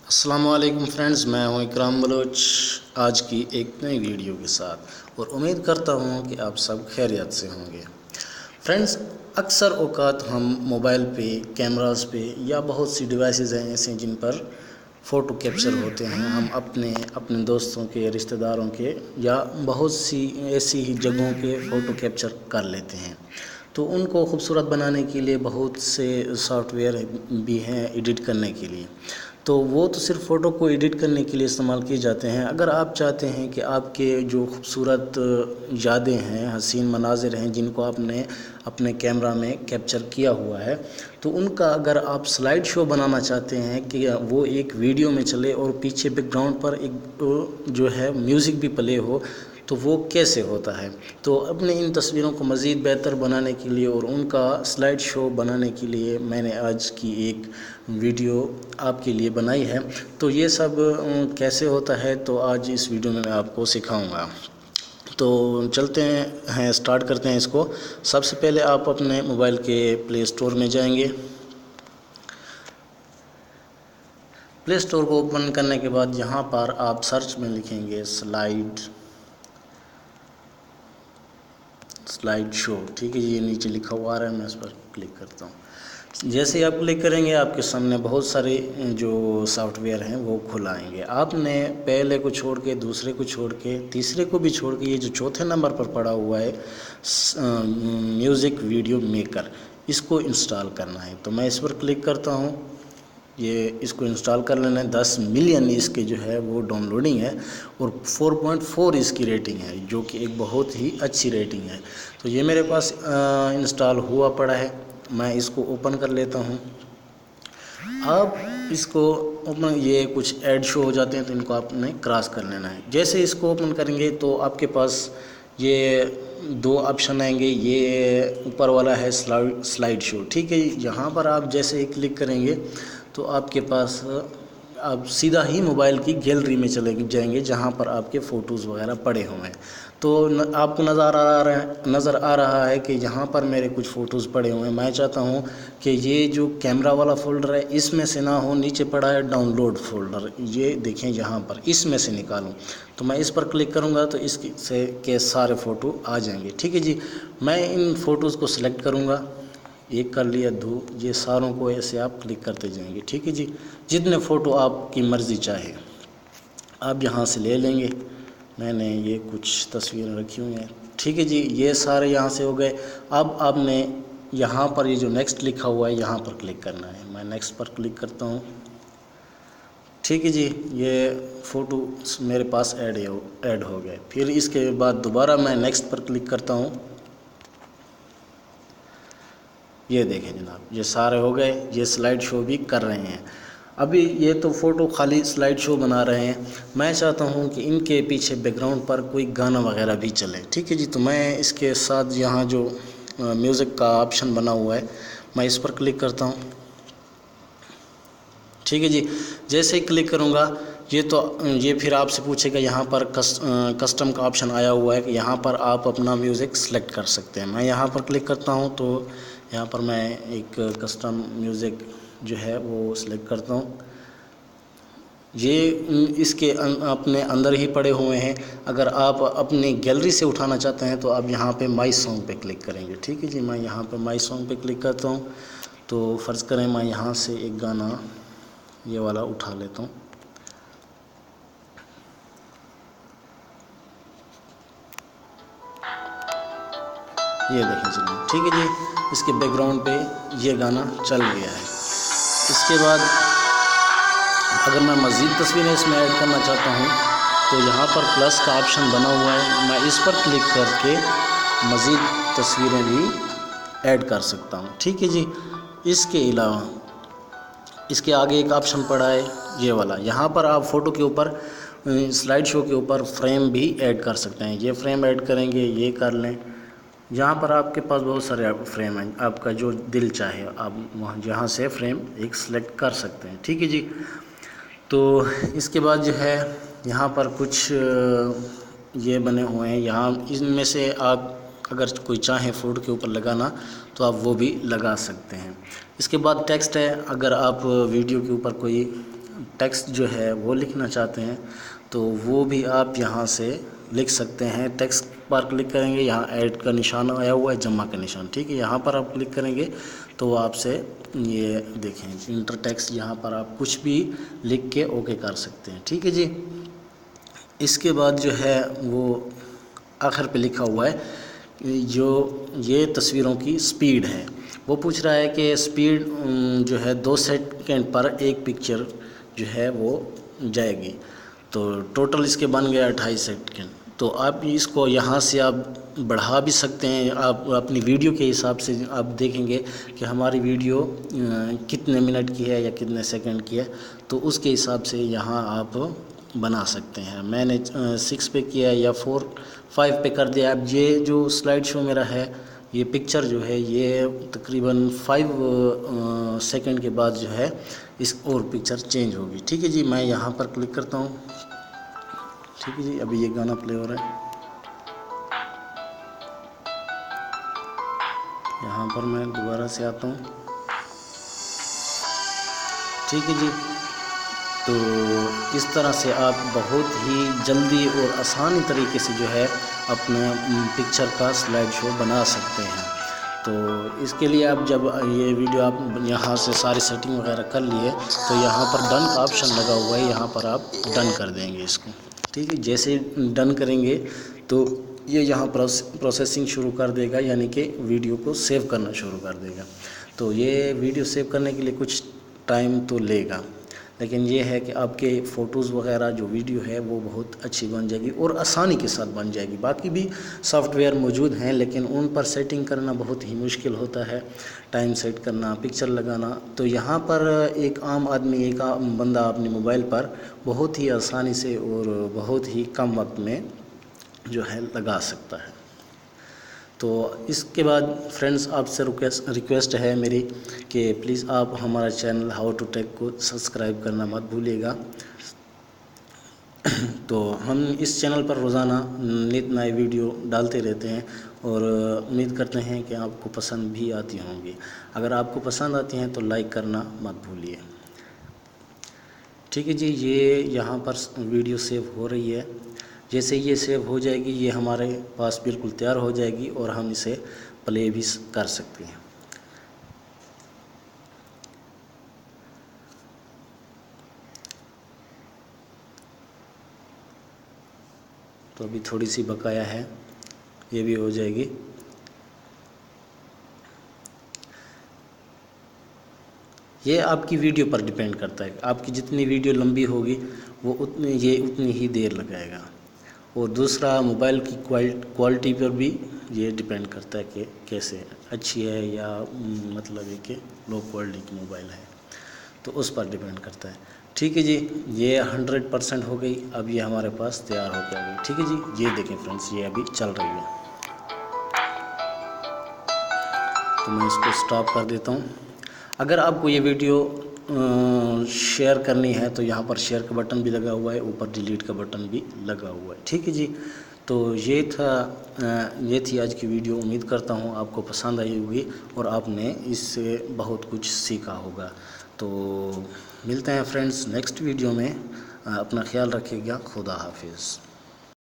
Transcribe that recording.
अस्सलामुअलैकुम फ्रेंड्स, मैं हूं इकराम बलोच आज की एक नई वीडियो के साथ और उम्मीद करता हूं कि आप सब खैरियत से होंगे। फ्रेंड्स, अक्सर औक़ात हम मोबाइल पे, कैमरास पे या बहुत सी डिवाइसेस हैं ऐसे जिन पर फ़ोटो कैप्चर होते हैं। हम अपने अपने दोस्तों के, रिश्तेदारों के या बहुत सी ऐसी ही जगहों के फ़ोटो कैप्चर कर लेते हैं। तो उनको खूबसूरत बनाने के लिए बहुत से सॉफ्टवेयर भी हैं एडिट करने के लिए। तो वो तो सिर्फ फ़ोटो को एडिट करने के लिए इस्तेमाल किए जाते हैं। अगर आप चाहते हैं कि आपके जो खूबसूरत यादें हैं, हसीन मनाज़िर हैं जिनको आपने अपने कैमरा में कैप्चर किया हुआ है, तो उनका अगर आप स्लाइड शो बनाना चाहते हैं कि वो एक वीडियो में चले और पीछे बैकग्राउंड पर एक जो है म्यूज़िक भी प्ले हो, तो वो कैसे होता है। तो अपने इन तस्वीरों को मज़ीद बेहतर बनाने के लिए और उनका स्लाइड शो बनाने के लिए मैंने आज की एक वीडियो आपके लिए बनाई है। तो ये सब कैसे होता है, तो आज इस वीडियो में मैं आपको सिखाऊंगा। तो चलते हैं, स्टार्ट करते हैं इसको। सबसे पहले आप अपने मोबाइल के प्ले स्टोर में जाएंगे। प्ले स्टोर को ओपन करने के बाद यहाँ पर आप सर्च में लिखेंगे स्लाइड शो। ठीक है, ये नीचे लिखा हुआ आ रहा है, मैं इस पर क्लिक करता हूँ। जैसे ही आप क्लिक करेंगे आपके सामने बहुत सारे जो सॉफ्टवेयर हैं वो खुल आएंगे। आपने पहले को छोड़ के, दूसरे को छोड़ के, तीसरे को भी छोड़ के, ये जो चौथे नंबर पर पड़ा हुआ है म्यूज़िक वीडियो मेकर, इसको इंस्टॉल करना है। तो मैं इस पर क्लिक करता हूँ। ये इसको इंस्टॉल कर लेना है। 10 मिलियन इसके जो है वो डाउनलोडिंग है और 4.4 इसकी रेटिंग है, जो कि एक बहुत ही अच्छी रेटिंग है। तो ये मेरे पास इंस्टॉल हुआ पड़ा है। मैं इसको ओपन कर लेता हूँ। अब इसको ओपन, ये कुछ ऐड शो हो जाते हैं तो इनको आपने क्रॉस कर लेना है। जैसे इसको ओपन करेंगे तो आपके पास ये दो ऑप्शन आएंगे। ये ऊपर वाला है स्लाइड शो। ठीक है, यहाँ पर आप जैसे ही क्लिक करेंगे तो आपके पास आप सीधा ही मोबाइल की गैलरी में चले जाएंगे जहाँ पर आपके फ़ोटोज़ वगैरह पड़े हुए हैं। तो आपको नज़र आ रहा है कि यहाँ पर मेरे कुछ फ़ोटोज़ पड़े हुए हैं। मैं चाहता हूँ कि ये जो कैमरा वाला फ़ोल्डर है इसमें से ना हो, नीचे पड़ा है डाउनलोड फ़ोल्डर, ये देखें यहाँ पर, इसमें से निकालूँ। तो मैं इस पर क्लिक करूँगा तो इससे के सारे फ़ोटो आ जाएंगे। ठीक है जी, मैं इन फ़ोटोज़ को सिलेक्ट करूँगा। एक कर लिया, दो, ये सारों को ऐसे आप क्लिक करते जाएंगे। ठीक है जी, जितने फ़ोटो आपकी मर्ज़ी चाहे आप यहाँ से ले लेंगे। मैंने ये कुछ तस्वीरें रखी हुई हैं। ठीक है जी, ये सारे यहाँ से हो गए। अब आपने यहाँ पर ये जो नेक्स्ट लिखा हुआ है यहाँ पर क्लिक करना है। मैं नेक्स्ट पर क्लिक करता हूँ। ठीक है जी, ये फ़ोटो मेरे पास ऐड हो गए। फिर इसके बाद दोबारा मैं नेक्स्ट पर क्लिक करता हूँ। ये देखें जनाब, ये सारे हो गए। ये स्लाइड शो भी कर रहे हैं। अभी ये तो फ़ोटो खाली स्लाइड शो बना रहे हैं। मैं चाहता हूँ कि इनके पीछे बैकग्राउंड पर कोई गाना वगैरह भी चले। ठीक है जी, तो मैं इसके साथ यहाँ जो म्यूज़िक का ऑप्शन बना हुआ है मैं इस पर क्लिक करता हूँ। ठीक है जी, जैसे ही क्लिक करूँगा ये फिर आपसे पूछेगा। यहाँ पर कस्टम का ऑप्शन आया हुआ है कि यहाँ पर आप अपना म्यूज़िक सेलेक्ट कर सकते हैं। मैं यहाँ पर क्लिक करता हूँ तो यहाँ पर मैं एक कस्टम म्यूज़िक जो है वो सिलेक्ट करता हूँ। ये इसके अपने अंदर ही पड़े हुए हैं। अगर आप अपनी गैलरी से उठाना चाहते हैं तो आप यहाँ पे माई सॉन्ग पे क्लिक करेंगे। ठीक है जी, मैं यहाँ पे माई सॉन्ग पे क्लिक करता हूँ। तो फ़र्ज़ करें मैं यहाँ से एक गाना ये वाला उठा लेता हूँ। ये देखें जनाब, ठीक है जी, इसके बैकग्राउंड पे ये गाना चल गया है। इसके बाद अगर मैं मज़ीद तस्वीरें इसमें ऐड करना चाहता हूँ तो यहाँ पर प्लस का ऑप्शन बना हुआ है। मैं इस पर क्लिक करके मज़ीद तस्वीरें भी ऐड कर सकता हूँ। ठीक है जी, इसके अलावा इसके आगे एक ऑप्शन पड़ा है ये वाला। यहाँ पर आप फ़ोटो के ऊपर, स्लाइड शो के ऊपर फ्रेम भी ऐड कर सकते हैं। ये फ्रेम ऐड करेंगे, ये कर लें। यहाँ पर आपके पास बहुत सारे फ्रेम हैं, आपका जो दिल चाहे आप वहाँ जहाँ से फ्रेम एक सेलेक्ट कर सकते हैं। ठीक है जी, तो इसके बाद जो है यहाँ पर कुछ ये बने हुए हैं। यहाँ इनमें से आप अगर कोई चाहे फ़ोटो के ऊपर लगाना तो आप वो भी लगा सकते हैं। इसके बाद टेक्स्ट है। अगर आप वीडियो के ऊपर कोई टेक्स्ट जो है वो लिखना चाहते हैं तो वो भी आप यहाँ से लिख सकते हैं। टेक्स्ट पर क्लिक करेंगे, यहाँ ऐड का निशान आया हुआ है, जमा का निशान, ठीक है। यहाँ पर आप क्लिक करेंगे तो आपसे ये देखें इंटर टेक्स्ट, यहाँ पर आप कुछ भी लिख के ओके कर सकते हैं, ठीक है जी। इसके बाद जो है वो आखिर पे लिखा हुआ है जो ये तस्वीरों की स्पीड है, वो पूछ रहा है कि स्पीड जो है 2 सेकंड पर एक पिक्चर जो है वो जाएगी। तो टोटल इसके बन गया 28 सेकंड। तो आप इसको यहाँ से आप बढ़ा भी सकते हैं, आप अपनी वीडियो के हिसाब से आप देखेंगे कि हमारी वीडियो कितने मिनट की है या कितने सेकंड की है, तो उसके हिसाब से यहाँ आप बना सकते हैं। मैंने 6 पे किया या 5 पे कर दिया। अब ये जो स्लाइड शो मेरा है, ये पिक्चर जो है ये तकरीबन 5 सेकंड के बाद जो है इस और पिक्चर चेंज होगी, ठीक है जी। मैं यहाँ पर क्लिक करता हूँ, ठीक है जी। अभी ये गाना प्ले हो रहा है, यहाँ पर मैं दोबारा से आता हूँ, ठीक है जी। तो इस तरह से आप बहुत ही जल्दी और आसानी तरीके से जो है अपने पिक्चर का स्लाइड शो बना सकते हैं। तो इसके लिए आप जब ये वीडियो आप यहाँ से सारी सेटिंग वगैरह कर लिए तो यहाँ पर डन का ऑप्शन लगा हुआ है, यहाँ पर आप डन कर देंगे इसको, ठीक है। जैसे डन करेंगे तो ये यहाँ प्रोसेसिंग शुरू कर देगा, यानी कि वीडियो को सेव करना शुरू कर देगा। तो ये वीडियो सेव करने के लिए कुछ टाइम तो लेगा, लेकिन ये है कि आपके फ़ोटोज़ वगैरह जो वीडियो है वो बहुत अच्छी बन जाएगी और आसानी के साथ बन जाएगी। बाकी भी सॉफ्टवेयर मौजूद हैं लेकिन उन पर सेटिंग करना बहुत ही मुश्किल होता है, टाइम सेट करना, पिक्चर लगाना। तो यहाँ पर एक आम आदमी, एक आम बंदा अपने मोबाइल पर बहुत ही आसानी से और बहुत ही कम वक्त में जो है लगा सकता है। तो इसके बाद फ्रेंड्स आपसे रिक्वेस्ट है मेरी कि प्लीज़ आप हमारा चैनल हाउ टू टेक को सब्सक्राइब करना मत भूलिएगा। तो हम इस चैनल पर रोज़ाना नित नए वीडियो डालते रहते हैं और उम्मीद करते हैं कि आपको पसंद भी आती होंगी। अगर आपको पसंद आती हैं तो लाइक करना मत भूलिए, ठीक है जी। ये यहाँ पर वीडियो सेव हो रही है, जैसे ये सेव हो जाएगी ये हमारे पास बिल्कुल तैयार हो जाएगी और हम इसे प्ले भी कर सकते हैं। तो अभी थोड़ी सी बकाया है, ये भी हो जाएगी। ये आपकी वीडियो पर डिपेंड करता है, आपकी जितनी वीडियो लंबी होगी वो उतनी ही देर लगाएगा। और दूसरा मोबाइल की क्वालिटी पर भी ये डिपेंड करता है कि कैसे अच्छी है या मतलब है कि लो क्वालिटी की मोबाइल है, तो उस पर डिपेंड करता है, ठीक है जी। ये 100% हो गई, अब ये हमारे पास तैयार हो गई, ठीक है जी। ये देखें फ्रेंड्स, ये अभी चल रही है, तो मैं इसको स्टॉप कर देता हूँ। अगर आपको ये वीडियो शेयर करनी है तो यहाँ पर शेयर का बटन भी लगा हुआ है, ऊपर डिलीट का बटन भी लगा हुआ है, ठीक है जी। तो ये थी आज की वीडियो। उम्मीद करता हूँ आपको पसंद आई होगी और आपने इससे बहुत कुछ सीखा होगा। तो मिलते हैं फ्रेंड्स नेक्स्ट वीडियो में, अपना ख्याल रखिएगा। खुदा हाफिज़।